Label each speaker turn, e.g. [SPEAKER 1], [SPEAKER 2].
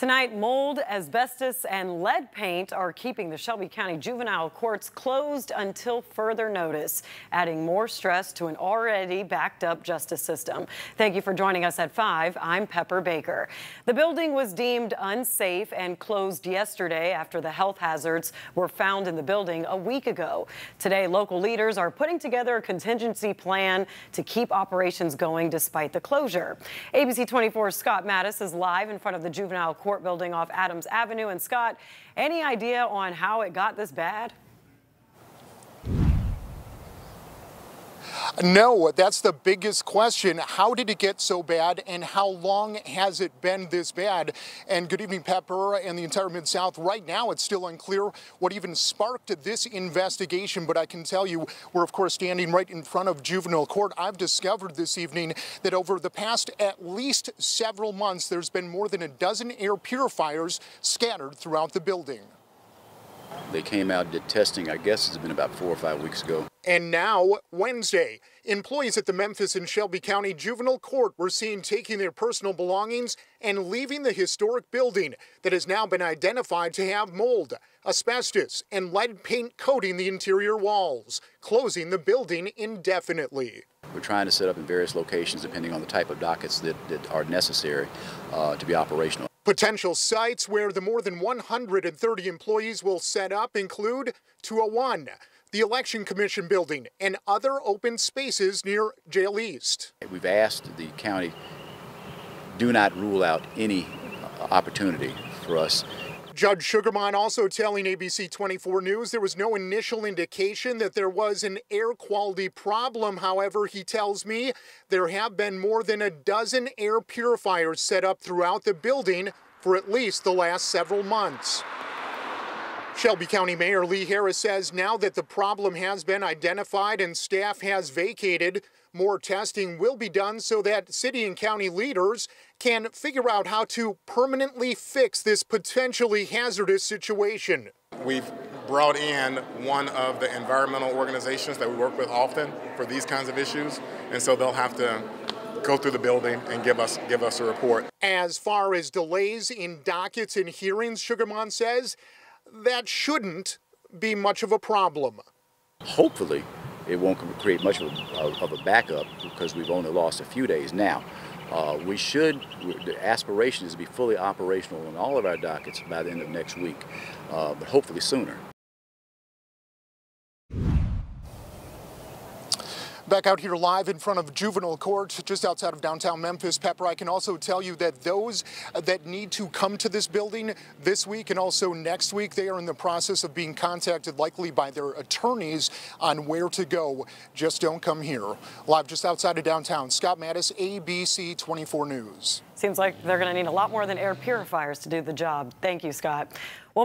[SPEAKER 1] Tonight, mold, asbestos, and lead paint are keeping the Shelby County Juvenile Courts closed until further notice, adding more stress to an already backed up justice system. Thank you for joining us at 5. I'm Pepper Baker. The building was deemed unsafe and closed yesterday after the health hazards were found in the building a week ago. Today, local leaders are putting together a contingency plan to keep operations going despite the closure. ABC 24's Scott Mattis is live in front of the Juvenile Court building off Adams Avenue. And Scott, any idea on how it got this bad?
[SPEAKER 2] No, that's the biggest question. How did it get so bad, and how long has it been this bad? And good evening, Pepper, and the entire Mid-South. Right now, it's still unclear what even sparked this investigation, but I can tell you we're, of course, standing right in front of Juvenile Court. I've discovered this evening that over the past at least several months, there's been more than a dozen air purifiers scattered throughout the building.
[SPEAKER 3] They came out and did testing, I guess it's been about 4 or 5 weeks ago.
[SPEAKER 2] And now, Wednesday, employees at the Memphis and Shelby County Juvenile Court were seen taking their personal belongings and leaving the historic building that has now been identified to have mold, asbestos, and lead paint coating the interior walls, closing the building indefinitely.
[SPEAKER 3] We're trying to set up in various locations depending on the type of dockets that are necessary to be operational.
[SPEAKER 2] Potential sites where the more than 130 employees will set up include 201, the Election Commission building, and other open spaces near Jail East.
[SPEAKER 3] We've asked the county, do not rule out any opportunity for us.
[SPEAKER 2] Judge Sugarman also telling ABC 24 News there was no initial indication that there was an air quality problem. However, he tells me there have been more than a dozen air purifiers set up throughout the building for at least the last several months. Shelby County Mayor Lee Harris says now that the problem has been identified and staff has vacated, more testing will be done so that city and county leaders can figure out how to permanently fix this potentially hazardous situation.
[SPEAKER 4] We've brought in one of the environmental organizations that we work with often for these kinds of issues, and so they'll have to go through the building and give us a report.
[SPEAKER 2] As far as delays in dockets and hearings, Sugarman says that shouldn't be much of a problem.
[SPEAKER 3] Hopefully, it won't create much of a backup because we've only lost a few days now. The aspiration is to be fully operational on all of our dockets by the end of next week, but hopefully sooner.
[SPEAKER 2] Back out here live in front of Juvenile Court, just outside of downtown Memphis. Pepper, I can also tell you that those that need to come to this building this week and also next week, they are in the process of being contacted likely by their attorneys on where to go. Just don't come here. Live just outside of downtown, Scott Mattis, ABC 24 News.
[SPEAKER 1] Seems like they're going to need a lot more than air purifiers to do the job. Thank you, Scott. Well,